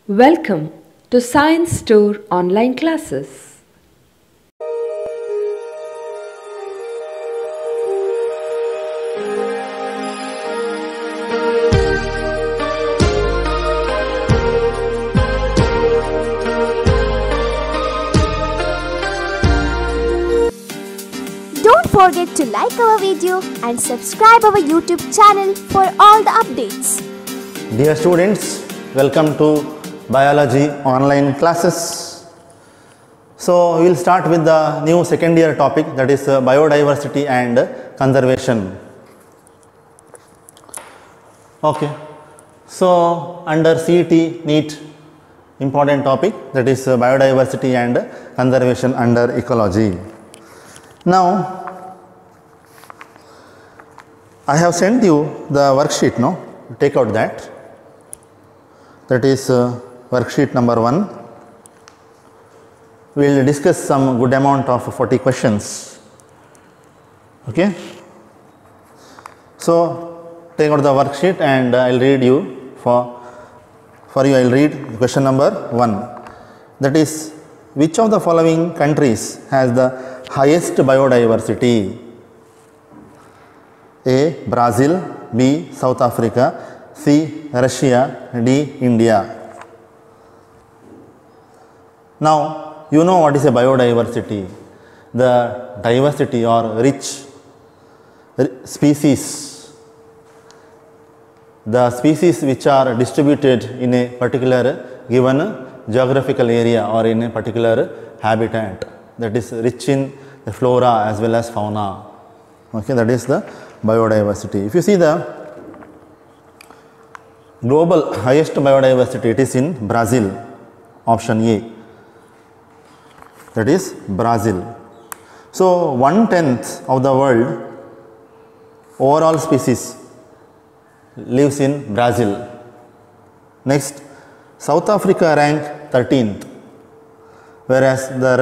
Welcome to Science Store online classes. Don't forget to like our video and subscribe our YouTube channel for all the updates. Dear students, welcome to Biology online classes. So, we will start with the new second year topic, that is biodiversity and conservation. Okay. So, under CET NEET important topic, that is biodiversity and conservation under ecology. Now, I have sent you the worksheet, no? Take out that. That is worksheet number 1. We will discuss some good amount of 40 questions. Okay. So, take out the worksheet and I will read you for you I will read question number 1. That is, which of the following countries has the highest biodiversity? A. Brazil, B. South Africa, C. Russia, D. India. Now, you know what is a biodiversity? The diversity or rich species, the species which are distributed in a particular given geographical area or in a particular habitat, that is rich in the flora as well as fauna. Okay, that is the biodiversity. If you see the global highest biodiversity, it is in Brazil, option A, that is Brazil. So, 1/10 of the world overall species lives in Brazil. Next, South Africa rank 13th, whereas the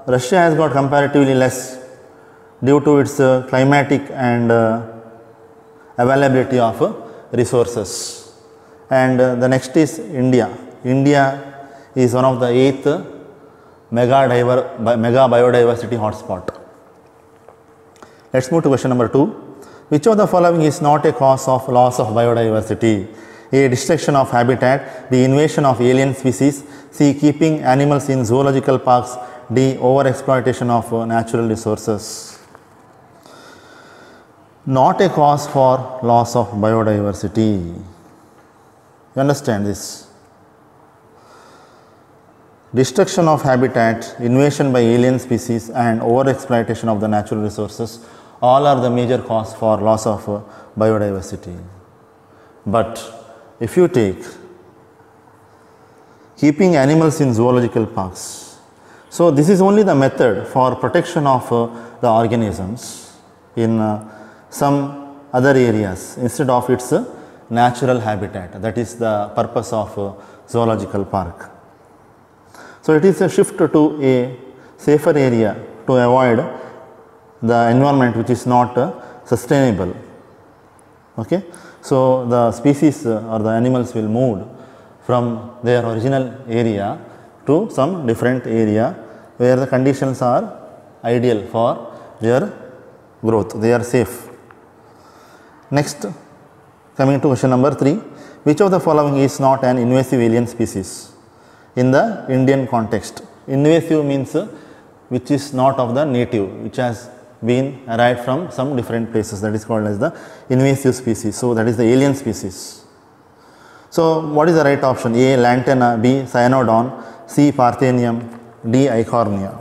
Russia has got comparatively less due to its climatic and availability of resources. And the next is India. India is one of the 8th mega biodiversity hotspot. Let us move to question number 2. Which of the following is not a cause of loss of biodiversity? A. Destruction of habitat, B. Invasion of alien species, C. Keeping animals in zoological parks, D. Overexploitation of natural resources. Not a cause for loss of biodiversity. You understand this? Destruction of habitat, invasion by alien species and overexploitation of the natural resources, all are the major cause for loss of biodiversity. But if you take keeping animals in zoological parks, so this is only the method for protection of the organisms in some other areas instead of its natural habitat. That is the purpose of zoological park. So, it is a shift to a safer area to avoid the environment which is not sustainable. Okay. So, the species or the animals will move from their original area to some different area where the conditions are ideal for their growth, they are safe. Next, coming to question number 3, which of the following is not an invasive alien species in the Indian context? Invasive means which is not of the native, which has been arrived from some different places, that is called as the invasive species. So, that is the alien species. So, what is the right option? A. Lantana, B. Cyanodon, C. Parthenium, D. Eichhornia.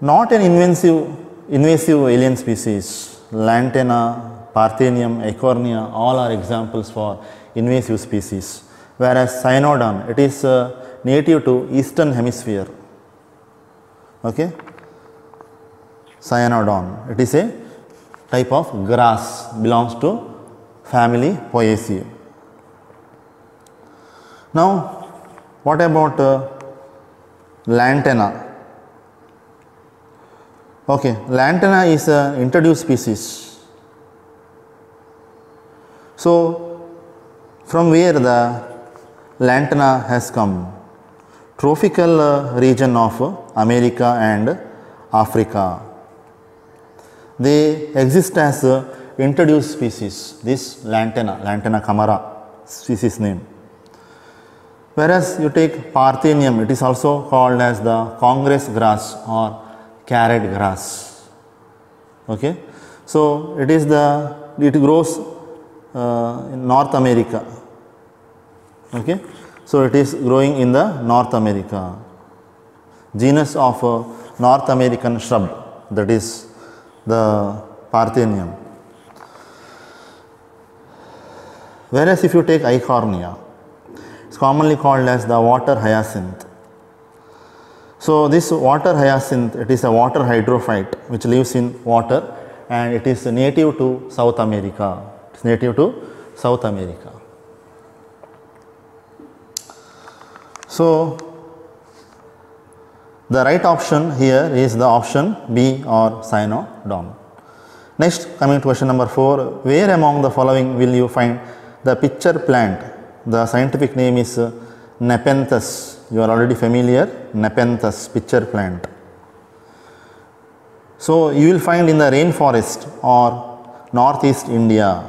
Not an invasive alien species. Lantana, Parthenium, Eichhornia, all are examples for invasive species. Whereas Cyanodon, it is native to eastern hemisphere. Okay. Cyanodon, it is a type of grass, belongs to family Poaceae. Now, what about Lantana? Okay, Lantana is an introduced species. So, from where the lantana has come? Tropical region of America and Africa. They exist as introduced species, this lantana camara species name. Whereas you take Parthenium, it is also called as the Congress grass or carrot grass. Okay. So, it grows in North America. Okay. So, it is growing in the North America, genus of North American shrub, that is the Parthenium. Whereas if you take Eichhornia, it is commonly called as the water hyacinth. So, this water hyacinth, it is a water hydrophyte which lives in water, and it is native to South America. It is native to South America. So, the right option here is the option B or cynodon. Next, coming to question number 4, where among the following will you find the pitcher plant? The scientific name is Nepenthes. You are already familiar, Nepenthes, pitcher plant. So, you will find in the rainforest or northeast India.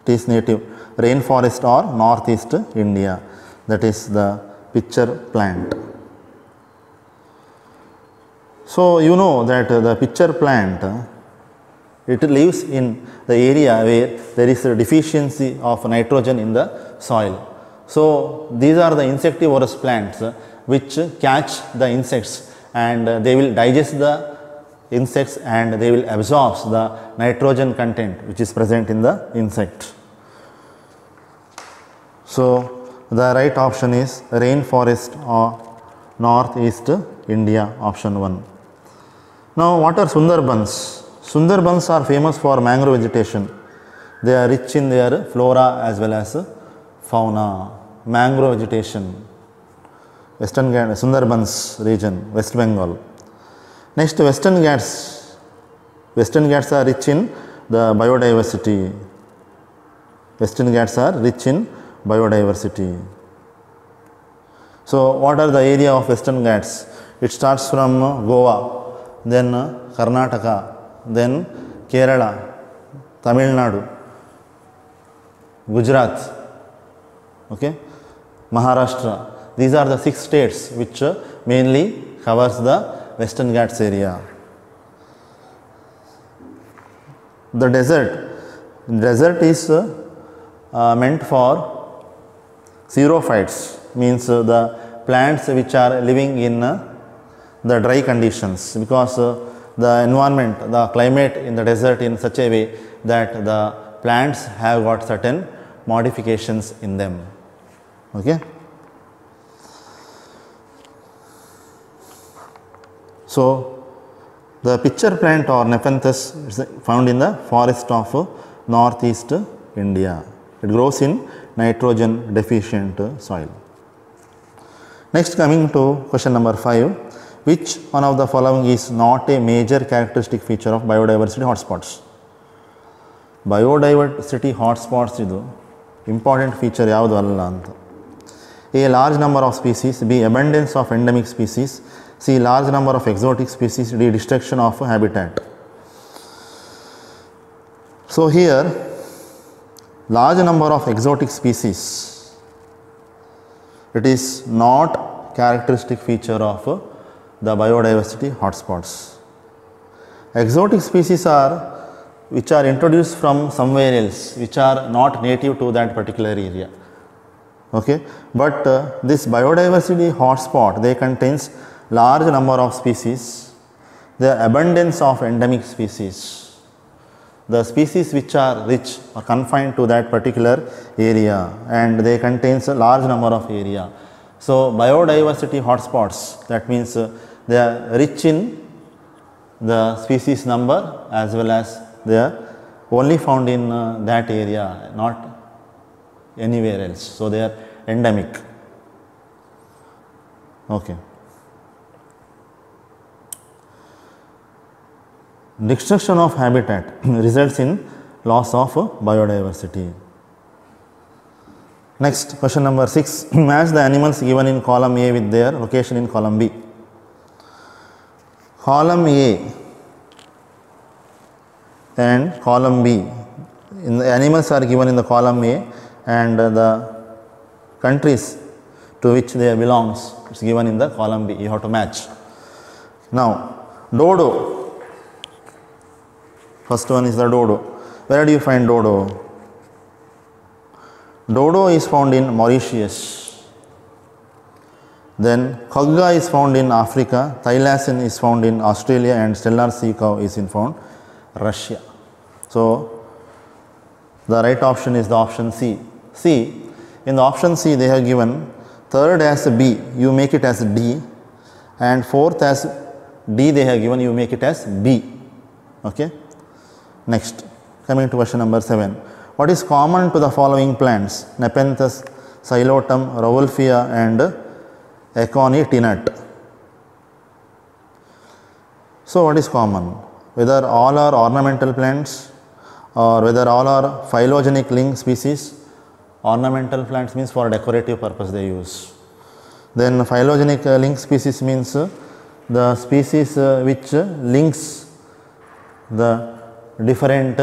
It is native rainforest or northeast India, that is the pitcher plant. So, you know that the pitcher plant, it lives in the area where there is a deficiency of nitrogen in the soil. So, these are the insectivorous plants which catch the insects, and they will digest the insects and they will absorb the nitrogen content which is present in the insect. So, the right option is rainforest or northeast India, option 1. Now, what are Sundarbans? Sundarbans are famous for mangrove vegetation. They are rich in their flora as well as fauna. Mangrove vegetation, Western Ghats, Sundarbans region, West Bengal. Next, Western Ghats. Western Ghats are rich in the biodiversity. Western Ghats are rich in biodiversity. So, what are the area of Western Ghats? It starts from Goa, then Karnataka, then Kerala, Tamil Nadu, Gujarat, okay, Maharashtra. These are the 6 states which mainly covers the Western Ghats area. The desert is meant for xerophytes, means the plants which are living in the dry conditions, because the environment, the climate in the desert in such a way that the plants have got certain modifications in them. Okay. So, the pitcher plant or Nepenthes is found in the forest of northeast India. It grows in nitrogen deficient soil. Next, coming to question number 5, which one of the following is not a major characteristic feature of biodiversity hotspots? Biodiversity hotspots idu important feature yavadu alla anta. A large number of species, B abundance of endemic species, C large number of exotic species, D destruction of habitat. So, here large number of exotic species, it is not characteristic feature of the biodiversity hotspots. Exotic species are which are introduced from somewhere else, which are not native to that particular area. Okay. But this biodiversity hotspot, they contains large number of species, the abundance of endemic species, the species which are rich or confined to that particular area, and they contains a large number of area. So, biodiversity hotspots, that means they are rich in the species number as well as they are only found in that area, not anywhere else. So, they are endemic. Okay. Destruction of habitat results in loss of biodiversity. Next, question number 6. Match the animals given in column A with their location in column B. Column A and column B. The animals are given in the column A and the countries to which they belongs is given in the column B. You have to match. Now, dodo. First one is the dodo. Where do you find dodo? Dodo is found in Mauritius. Then Kagga is found in Africa, Thylacine is found in Australia, and stellar sea cow is found in Russia. So, the right option is the option C. C, in the option C they have given third as B, you make it as D, and fourth as D they have given, you make it as B. Okay. Next, coming to question number 7. What is common to the following plants? Nepenthes, Xylotum, Rauwolfia and Aconitinut. So, what is common? Whether all are ornamental plants or whether all are phylogenetic linked species. Ornamental plants means for decorative purpose they use. Then phylogenetic linked species means the species which links the different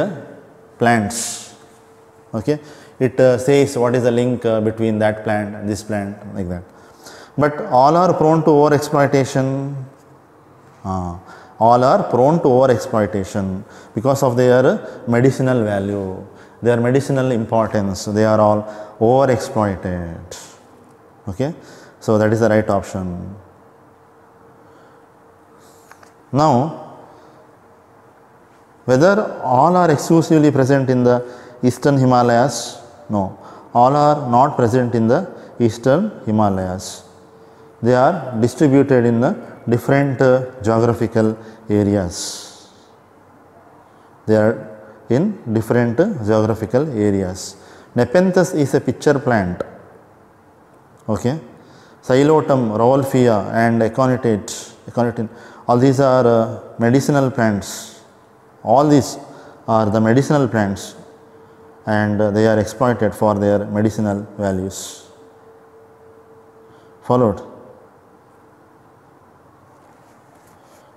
plants. Okay, it says what is the link between that plant and this plant, like that. But all are prone to over exploitation. All are prone to over exploitation because of their medicinal value, their medicinal importance. They are all over exploited. Okay, so that is the right option. Now, whether all are exclusively present in the Eastern Himalayas? No, all are not present in the Eastern Himalayas. They are distributed in the different geographical areas. They are in different geographical areas. Nepenthes is a pitcher plant. Okay. Xylotum, Rauwolfia and Aconitin, all these are medicinal plants. All these are the medicinal plants and they are exploited for their medicinal values. Followed?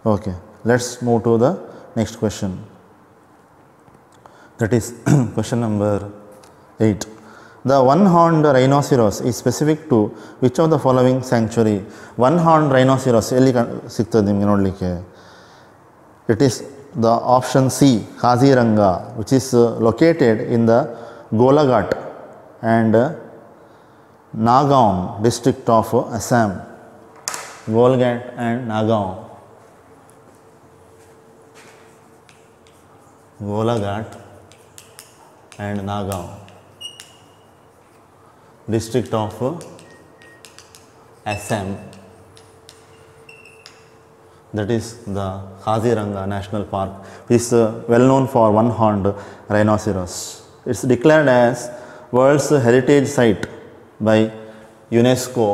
Okay, let's move to the next question. That is question number 8. The one-horned rhinoceros is specific to which of the following sanctuary? One-horned rhinoceros ಎಲ್ಲಿ ಸಿಗ್ತದೆ ನಿಮಗೆ ನೋಡಲಿಕ್ಕೆ? It is the option C, Kaziranga, which is located in the Golaghat and Nagaon district of Assam. Golaghat and Nagaon. Golaghat and Nagaon district of Assam. That is the Kaziranga National Park, which is well known for one-horned rhinoceros. It is declared as World's Heritage Site by UNESCO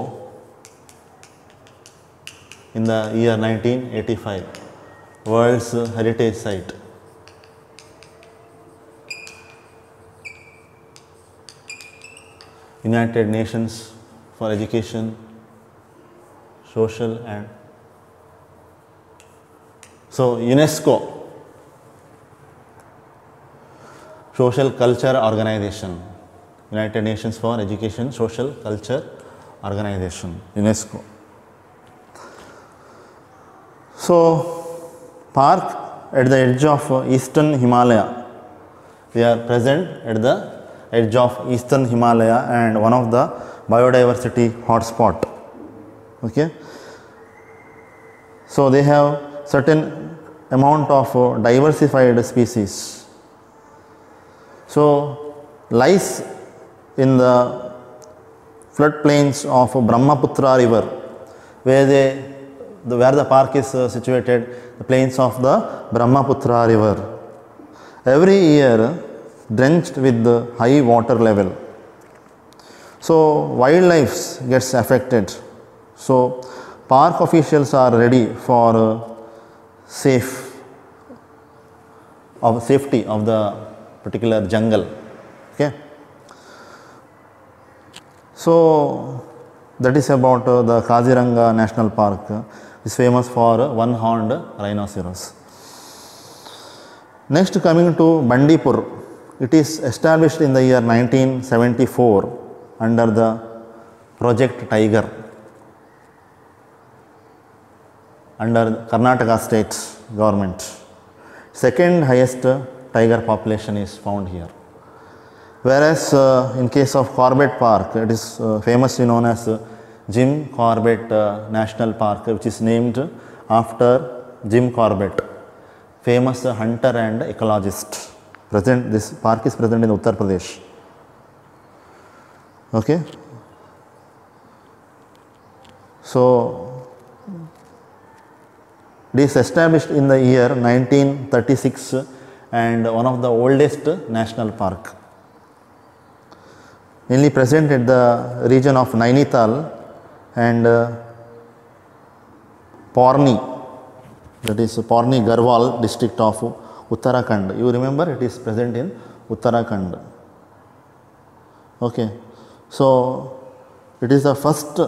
in the year 1985. World's Heritage Site. United Nations for Education, Social and so UNESCO, Social Culture Organization, United Nations for Education, Social Culture Organization, UNESCO. So, park at the edge of Eastern Himalaya. They are present at the edge of Eastern Himalaya and one of the biodiversity hotspot. Okay. So, they have certain amount of diversified species. So, lies in the floodplains of Brahmaputra river, where the park is situated, the plains of the Brahmaputra river. Every year drenched with the high water level. So, wildlife gets affected. So, park officials are ready for safety of the particular jungle. Okay. So, that is about the Kaziranga National Park is famous for one-horned rhinoceros. Next, coming to Bandipur, it is established in the year 1974 under the Project Tiger under Karnataka state government. Second highest tiger population is found here. Whereas in case of Corbett Park, it is famously known as Jim Corbett National Park, which is named after Jim Corbett, famous hunter and ecologist. This park is present in Uttar Pradesh. Okay. So, it is established in the year 1936 and one of the oldest national park. Mainly present at the region of Nainital and Paurni, that is Paurni Garhwal district of Uttarakhand. You remember it is present in Uttarakhand. Okay. So, it is the first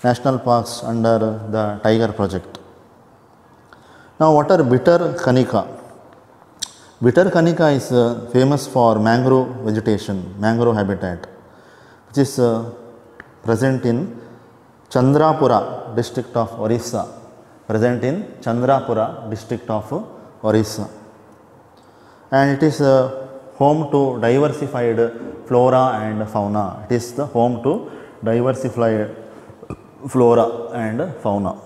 national parks under the Tiger project. Now, what are Bhitarkanika? Bhitarkanika is famous for mangrove vegetation, mangrove habitat, which is present in Chandrapura district of Orissa, present in Chandrapura district of Orissa, and it is home to diversified flora and fauna. It is the home to diversified flora and fauna.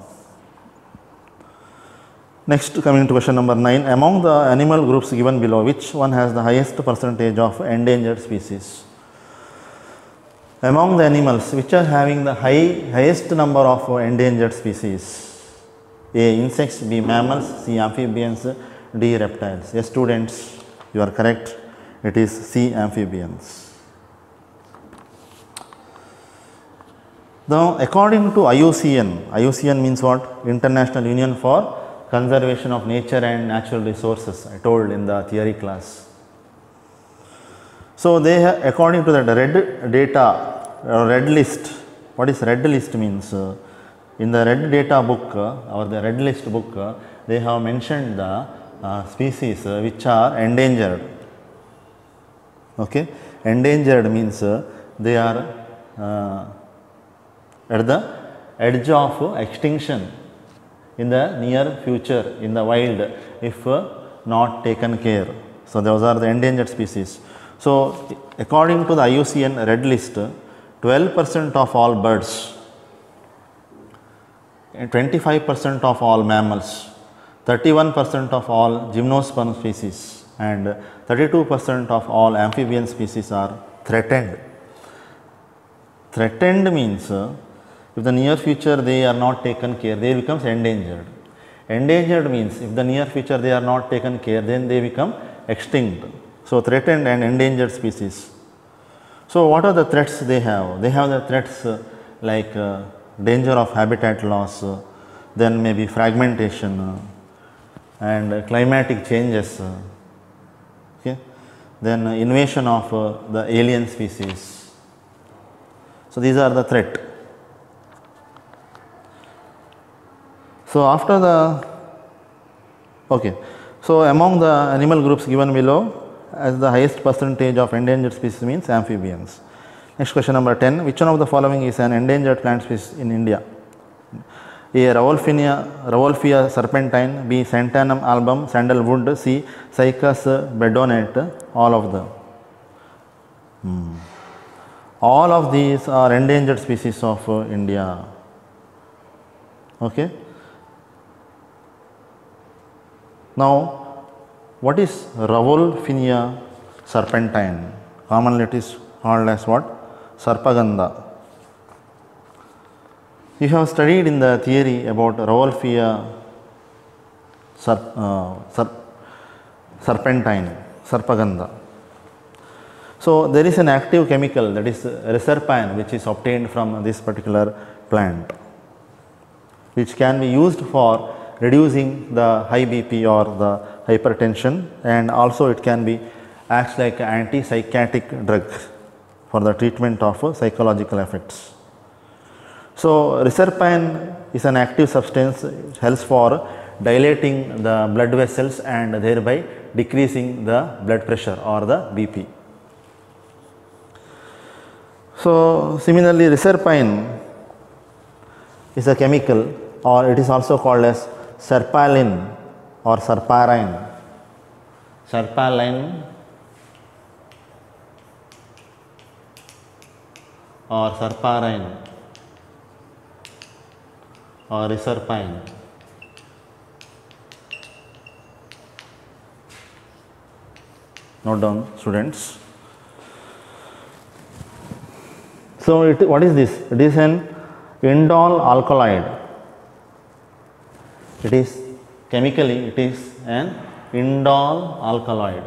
Next, coming to question number 9, among the animal groups given below, which one has the highest percentage of endangered species? Among the animals, which are having the highest number of endangered species? A. Insects, B. Mammals, C. Amphibians, D. Reptiles. Yes, students, you are correct. It is C. Amphibians. Now, according to IUCN, IUCN means what? International Union for Conservation of Nature and Natural Resources, I told in the theory class. So, they have, according to that red data or red list, what is red list means? In the red data book or the red list book, they have mentioned the species which are endangered. Okay. Endangered means they are at the edge of extinction in the near future in the wild if not taken care. So, those are the endangered species. So, according to the IUCN red list, 12% of all birds, 25% of all mammals, 31% of all gymnosperm species and 32% of all amphibian species are threatened. Threatened means if the near future they are not taken care, they become endangered. Endangered means if the near future they are not taken care, then they become extinct. So, threatened and endangered species. So, what are the threats they have? They have the threats like danger of habitat loss, then maybe fragmentation and climatic changes, okay. Then invasion of the alien species. So, these are the threat. So, after the okay. So, among the animal groups given below, as the highest percentage of endangered species means amphibians. Next, question number 10, which one of the following is an endangered plant species in India? A. Rauwolfia serpentine, B. Santanum album, sandalwood, C. Cycas bedonate, all of them. All of these are endangered species of India. Okay. Now, what is Rauwolfia serpentine? Commonly it is called as what? Sarpagandha. You have studied in the theory about Rauwolfia serpentine, Sarpagandha. So, there is an active chemical, that is reserpine, which is obtained from this particular plant, which can be used for reducing the high BP or the hypertension, and also it can be acts like an antipsychotic drug for the treatment of psychological effects. So, reserpine is an active substance, it helps for dilating the blood vessels and thereby decreasing the blood pressure or the BP. So, similarly reserpine is a chemical, or it is also called as serpalin or serparine. Serpalin or serparine or reserpine. Note down, students. So, what is this? It is an indole alkaloid. It is chemically, it is an indole alkaloid,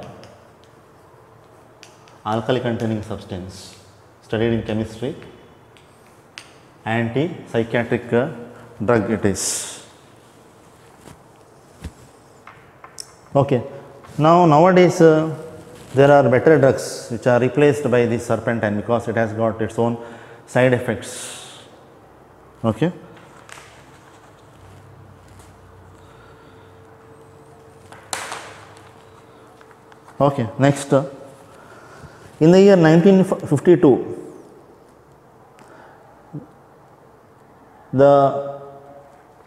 alkali containing substance, studied in chemistry, anti-psychiatric drug it is. Okay. Nowadays there are better drugs which are replaced by this serpentine because it has got its own side effects. Okay. Okay, next, in the year 1952, the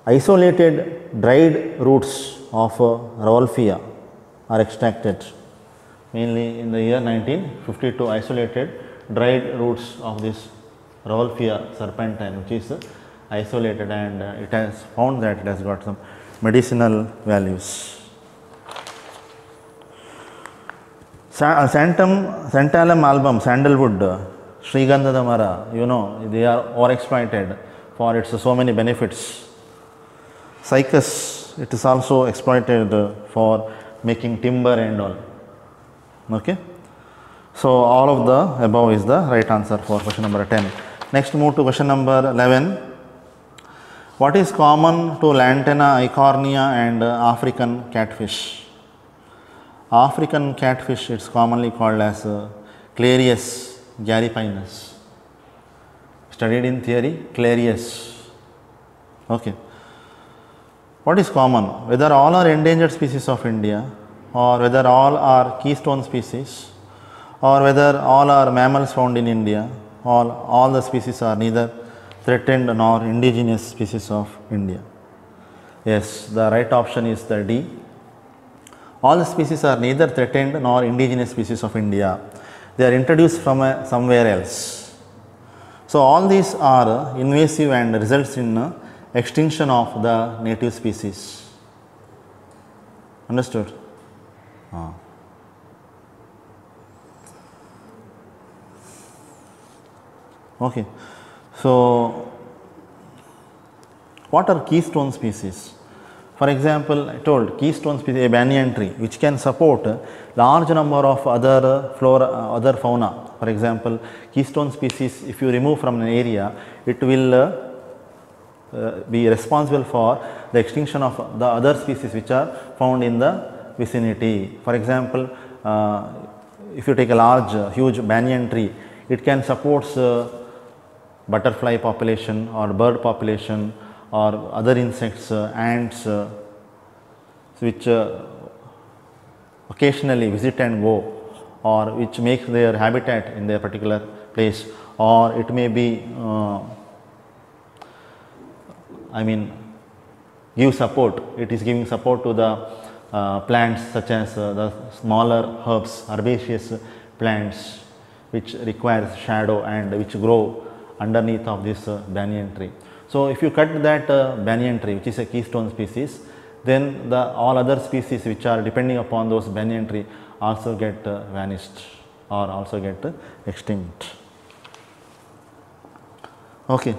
isolated dried roots of Rauwolfia are extracted. Mainly in the year 1952, isolated dried roots of this Rauwolfia serpentine, which is isolated, and it has found that it has got some medicinal values. Santalum album, sandalwood, Srigandhada Mara, you know, they are overexploited for its so many benefits. Cycas, it is also exploited for making timber and all. Okay. So, all of the above is the right answer for question number 10. Next, move to question number 11. What is common to Lantana eichhornia and African catfish? African catfish, it is commonly called as Clarius garipinus. Studied in theory, Clarius. Okay. What is common? Whether all are endangered species of India, or whether all are keystone species, or whether all are mammals found in India, all the species are neither threatened nor indigenous species of India. Yes, the right option is the D. All the species are neither threatened nor indigenous species of India. They are introduced from somewhere else. So, all these are invasive and results in extinction of the native species. Understood? Okay. So, what are keystone species? For example, I told keystone species, a banyan tree which can support large number of other flora, other fauna. For example, keystone species, if you remove from an area, it will be responsible for the extinction of the other species which are found in the vicinity. For example, if you take a large, huge banyan tree, it can support butterfly population or bird population or other insects, ants, which occasionally visit and go, or which make their habitat in their particular place, or it may be give support, it is giving support to the plants such as the smaller herbs, herbaceous plants which requires shadow and which grow underneath of this banyan tree. So, if you cut that banyan tree which is a keystone species, then all other species which are depending upon those banyan tree also get vanished or also get extinct. Okay.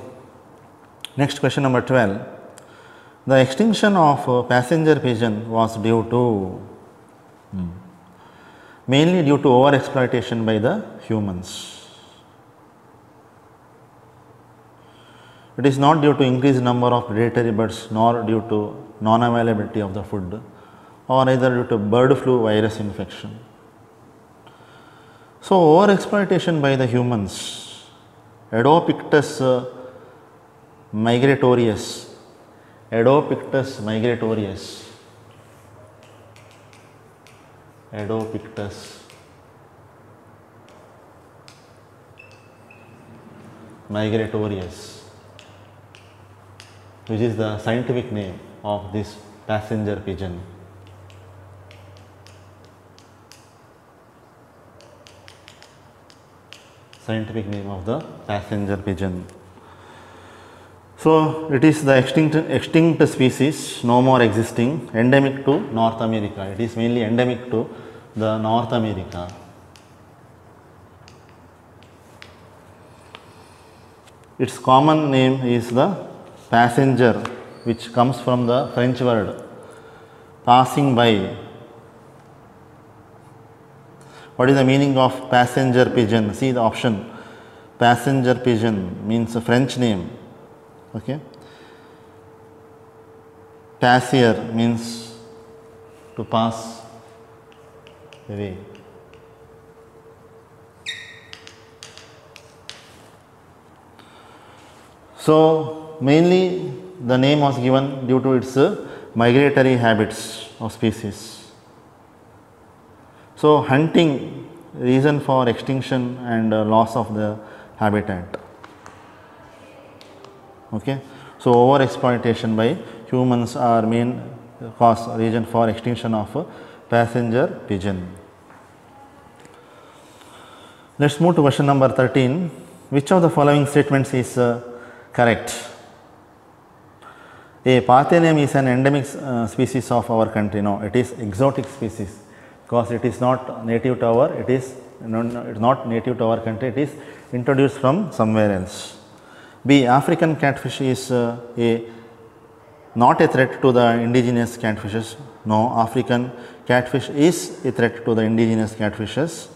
Next, question number 12. The extinction of passenger pigeon was due to mainly due to over exploitation by the humans. It is not due to increased number of predatory birds nor due to non-availability of the food or either due to bird flu virus infection. So, overexploitation by the humans, Edopictus migratorius, Edopictus migratorius, Edopictus migratorius, which is the scientific name of this passenger pigeon. Scientific name of the passenger pigeon. So, it is the extinct species, no more existing, endemic to North America. It is mainly endemic to the North America. Its common name is the passenger, which comes from the French word passing by. What is the meaning of passenger pigeon? See the option. Passenger pigeon means a French name. Okay. Passer means to pass away. So, mainly the name was given due to its migratory habits of species. So, hunting reason for extinction and loss of the habitat. Okay. So, over exploitation by humans are main cause reason for extinction of passenger pigeon. Let us move to question number 13. Which of the following statements is correct? A Parthenium is an endemic species of our country. No, it is exotic species because it is not native to our, it is not native to our country, it is introduced from somewhere else. B. African catfish is not a threat to the indigenous catfishes. No, African catfish is a threat to the indigenous catfishes.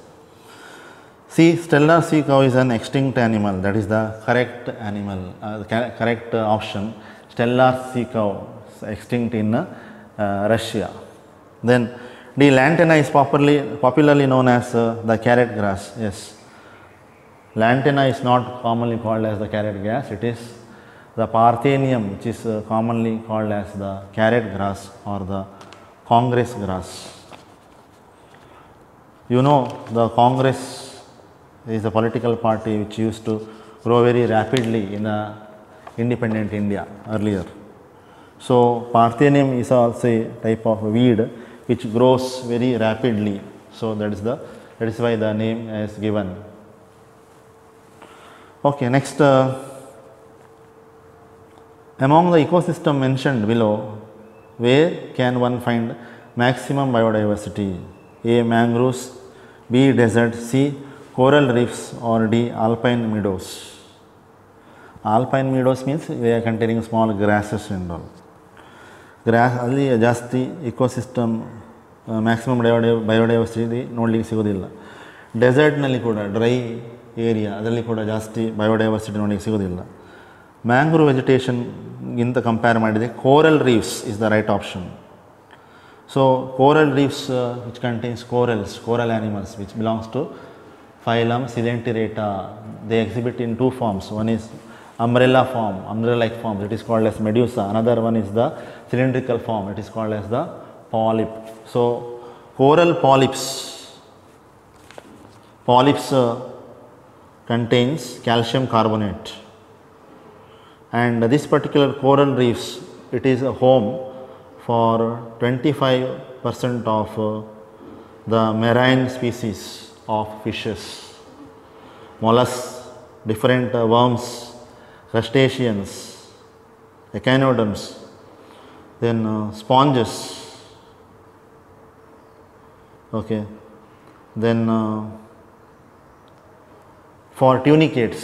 C. Stellar sea cow is an extinct animal. That is the correct animal, correct option. Stellar sea cow is extinct in Russia. Then D. Lantana is popularly known as the carrot grass. Yes. Lantana is not commonly called as the carrot grass, it is the Parthenium which is commonly called as the carrot grass or the Congress grass. You know, the Congress is a political party which used to grow very rapidly in the independent India earlier. So, Parthenium is also a type of weed which grows very rapidly. So, that is why the name is given. Okay, next, among the ecosystem mentioned below, where can one find maximum biodiversity? A. Mangroves, B. Desert, C. Coral reefs, or D. Alpine meadows. Alpine meadows means they are containing small grasses and all. Grass ಅಲ್ಲಿ ಜಾಸ್ತಿ ecosystem maximum biodiversity ನೋಡಲಿಕ್ಕೆ ಸಿಗೋದಿಲ್ಲ. ಡೆಸರ್ಟ್ನಲ್ಲಿ ಕೂಡ dry area ಅದರಲ್ಲಿ ಕೂಡ ಜಾಸ್ತಿ biodiversity ನೋಡಲಿಕ್ಕೆ ಸಿಗೋದಿಲ್ಲ. ಮ್ಯಾಂಗ್ರೋವ್ ವೆಜಿಟೇಷನ್ಗಿಂತ ಕಂಪೇರ್ ಮಾಡಿದರೆ coral reefs is the right option. So coral reefs which contains coral animals which belongs to phylum Coelenterata. They exhibit in two forms. One is umbrella like form, it is called as medusa. Another one is the cylindrical form, it is called as the polyp. So coral polyps contains calcium carbonate, and this particular coral reefs, it is a home for 25% of the marine species of fishes, mollusks, different worms, crustaceans, echinoderms, then sponges, okay, then for tunicates,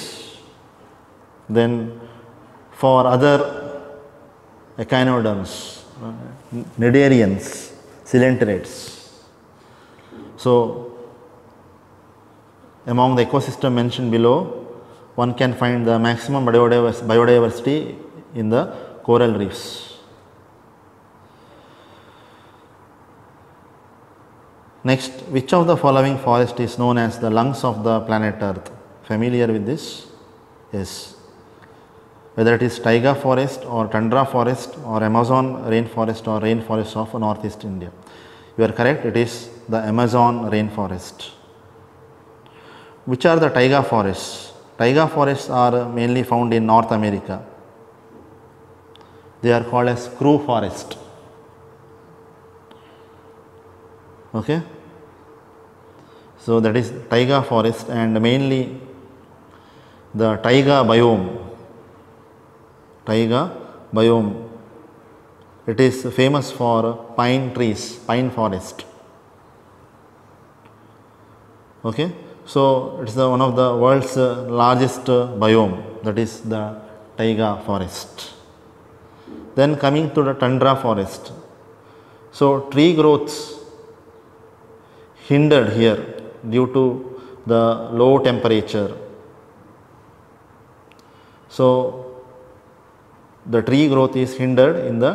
then for other echinoderms, cnidarians, coelenterates. So among the ecosystem mentioned below, one can find the maximum biodiversity in the coral reefs. Next, which of the following forest is known as the lungs of the planet Earth? Familiar with this? Yes. Whether it is taiga forest or tundra forest or Amazon rainforest or rainforest of northeast India. You are correct, it is the Amazon rainforest. Which are the taiga forests? Taiga forests are mainly found in North America. They are called as screw forest. Okay. So, that is taiga forest, and mainly the taiga biome. It is famous for pine trees, pine forest. Okay. So, it is one of the world's largest biome, that is the taiga forest. Then coming to the tundra forest. So, tree growths hindered here due to the low temperature. So, the tree growth is hindered in the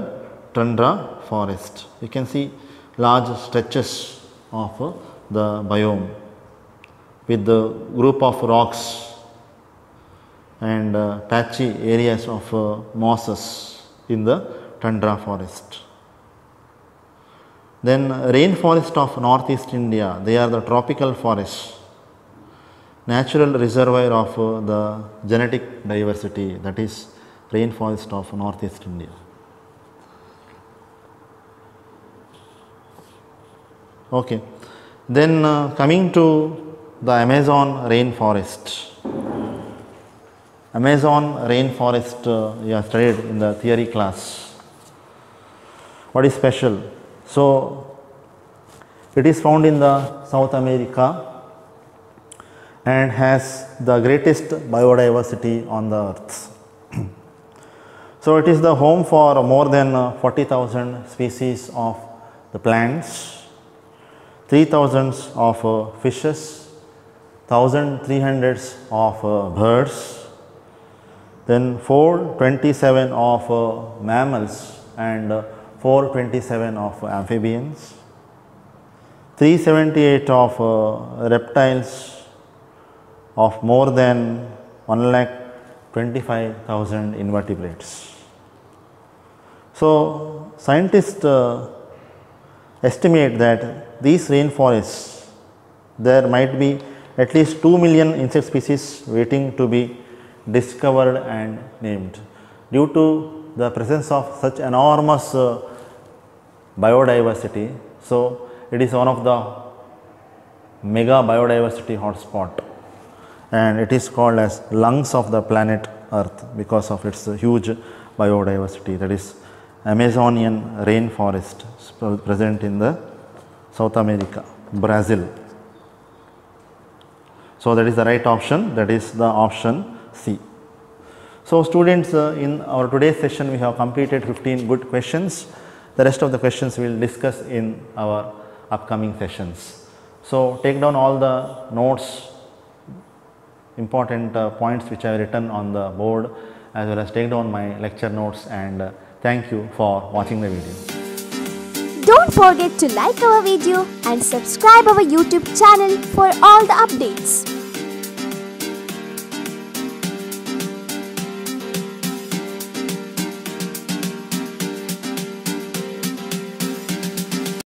tundra forest. You can see large stretches of the biome with the group of rocks and patchy areas of mosses in the tundra forest. Then rainforest of northeast India, they are the tropical forests, natural reservoir of the genetic diversity, that is rainforest of northeast India. Okay. Then coming to the Amazon rainforest. Amazon rainforest you have studied in the theory class. What is special? So, it is found in the South America and has the greatest biodiversity on the earth. So, it is the home for more than 40,000 species of the plants, 3,000 of fishes, 1,300 of birds, then 427 of mammals and 427 of amphibians, 378 of reptiles of more than 1,25,000 invertebrates. So, scientists estimate that these rainforests, there might be at least 2 million insect species waiting to be discovered and named due to the presence of such enormous biodiversity. So, it is one of the mega biodiversity hotspot, and it is called as lungs of the planet Earth because of its huge biodiversity, that is Amazonian rainforest present in the South America, Brazil. So, that is the right option, that is the option C. So, students, in our today's session we have completed 15 good questions. The rest of the questions we will discuss in our upcoming sessions. So, take down all the notes, important points which I have written on the board, as well as take down my lecture notes, and thank you for watching the video. Don't forget to like our video and subscribe our YouTube channel for all the updates.